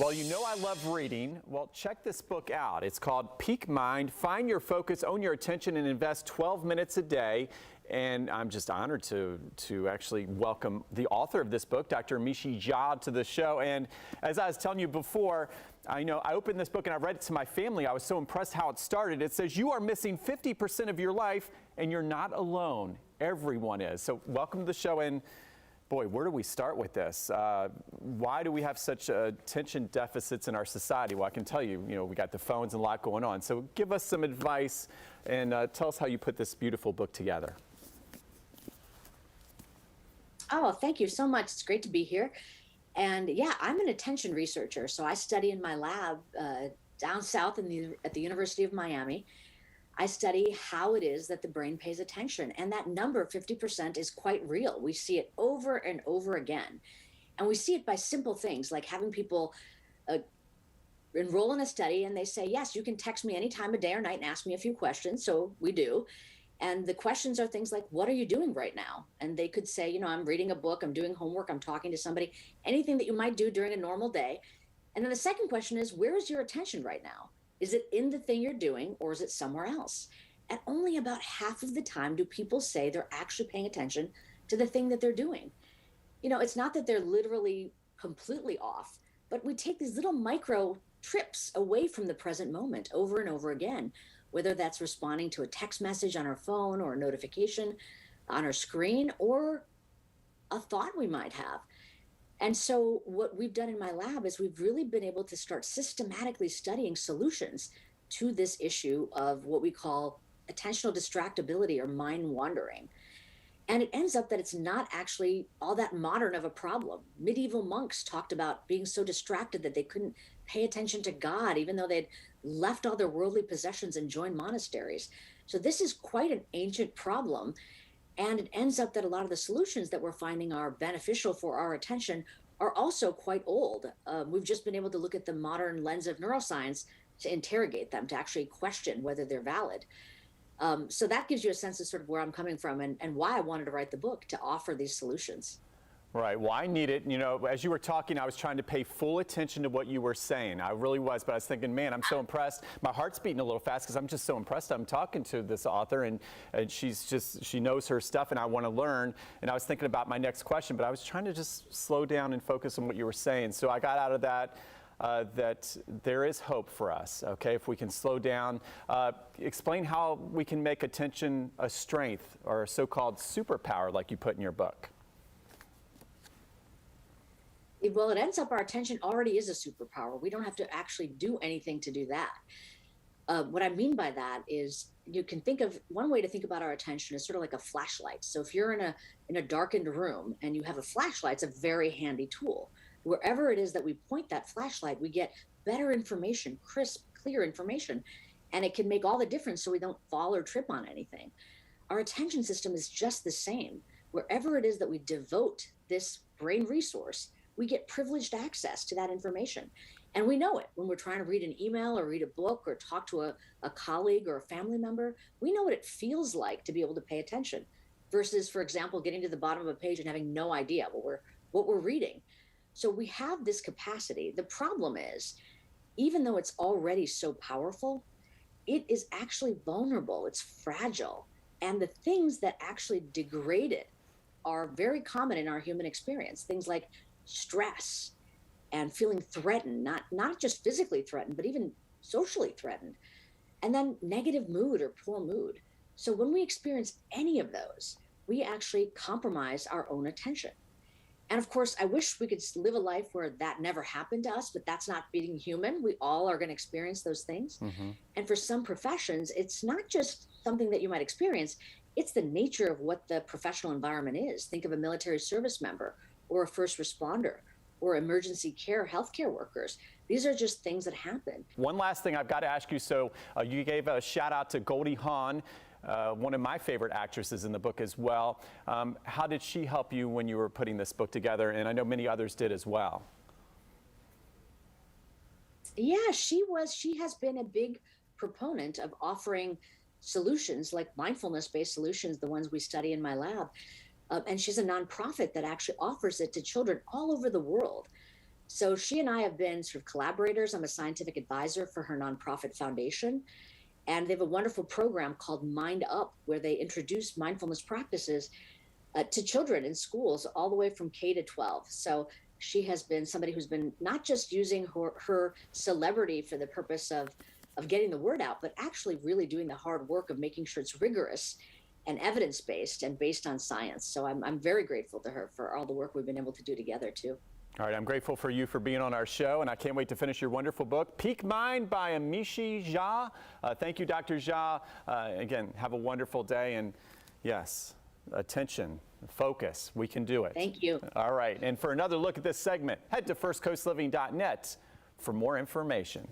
Well, you know I love reading. Well, check this book out. It's called Peak Mind, Find Your Focus, Own Your Attention, and Invest 12 minutes a day. And I'm just honored to actually welcome the author of this book, Dr. Amishi P, to the show. And as I was telling you before, I opened this book and I read it to my family. I was so impressed how it started. It says, you are missing 50% of your life and you're not alone. Everyone is. So welcome to the show. And boy, where do we start with this? Why do we have such attention deficits in our society? Well, I can tell you, we got the phones and a lot going on. So give us some advice and tell us how you put this beautiful book together. Oh, thank you so much. It's great to be here. And yeah, I'm an attention researcher. So I study in my lab down south at the University of Miami. I study how it is that the brain pays attention. And that number, 50%, is quite real. We see it over and over again. And we see it by simple things like having people enroll in a study and they say, yes, you can text me any time of day or night and ask me a few questions. So we do. And the questions are things like, what are you doing right now? And they could say, I'm reading a book, I'm doing homework, I'm talking to somebody, anything that you might do during a normal day. And then the second question is, where is your attention right now? Is it in the thing you're doing or is it somewhere else? And only about half of the time do people say they're actually paying attention to the thing that they're doing. It's not that they're literally completely off, but we take these little micro trips away from the present moment over and over again, whether that's responding to a text message on our phone or a notification on our screen or a thought we might have. And so what we've done in my lab is we've really been able to start systematically studying solutions to this issue of what we call attentional distractibility or mind wandering. And it ends up that it's not actually all that modern of a problem. Medieval monks talked about being so distracted that they couldn't pay attention to God, even though they'd left all their worldly possessions and joined monasteries. So this is quite an ancient problem. And it ends up that a lot of the solutions that we're finding are beneficial for our attention are also quite old. We've just been able to look at the modern lens of neuroscience to interrogate them, to actually question whether they're valid. So that gives you a sense of sort of where I'm coming from and why I wanted to write the book, to offer these solutions. Right. Well, I need it. As you were talking, I was trying to pay full attention to what you were saying. I really was, but I was thinking, man, I'm so impressed. My heart's beating a little fast because I'm just so impressed. I'm talking to this author and she knows her stuff and I want to learn. And I was thinking about my next question, but I was trying to just slow down and focus on what you were saying. So I got out of that. That there is hope for us, okay, if we can slow down. Explain how we can make attention a strength or a so-called superpower like you put in your book. Well, it ends up our attention already is a superpower. We don't have to actually do anything to do that. What I mean by that is you can think of one way to think about our attention is sort of like a flashlight. So if you're in a darkened room and you have a flashlight, it's a very handy tool. Wherever it is that we point that flashlight, we get better information, crisp, clear information, and it can make all the difference so we don't fall or trip on anything. Our attention system is just the same. Wherever it is that we devote this brain resource, we get privileged access to that information. And we know it when we're trying to read an email or read a book or talk to a colleague or a family member. We know what it feels like to be able to pay attention versus, for example, getting to the bottom of a page and having no idea what we're reading. So we have this capacity. The problem is, even though it's already so powerful, it is actually vulnerable. It's fragile. And the things that actually degrade it are very common in our human experience. Things like stress and feeling threatened, not just physically threatened, but even socially threatened. And then negative mood or poor mood. So when we experience any of those, we actually compromise our own attention. And of course, I wish we could live a life where that never happened to us, but that's not being human. We all are going to experience those things. Mm-hmm. And for some professions, it's not just something that you might experience. It's the nature of what the professional environment is. Think of a military service member or a first responder or emergency care healthcare workers. These are just things that happen. One last thing I've got to ask you. So you gave a shout out to Goldie Hawn. One of my favorite actresses in the book as well. How did she help you when you were putting this book together? And I know many others did as well. Yeah, she has been a big proponent of offering solutions like mindfulness-based solutions, the ones we study in my lab. And she's a nonprofit that actually offers it to children all over the world So she and I have been sort of collaborators. I'm a scientific advisor for her nonprofit foundation. And they have a wonderful program called Mind Up, where they introduce mindfulness practices to children in schools all the way from K to 12. So she has been somebody who's been not just using her celebrity for the purpose of getting the word out, but actually really doing the hard work of making sure it's rigorous and evidence-based and based on science. So I'm very grateful to her for all the work we've been able to do together too. All right, I'm grateful for you for being on our show, and I can't wait to finish your wonderful book, Peak Mind by Amishi P. Thank you, Dr. Jha. Again, have a wonderful day, and yes, attention, focus, we can do it. Thank you. All right, and for another look at this segment, head to firstcoastliving.net for more information.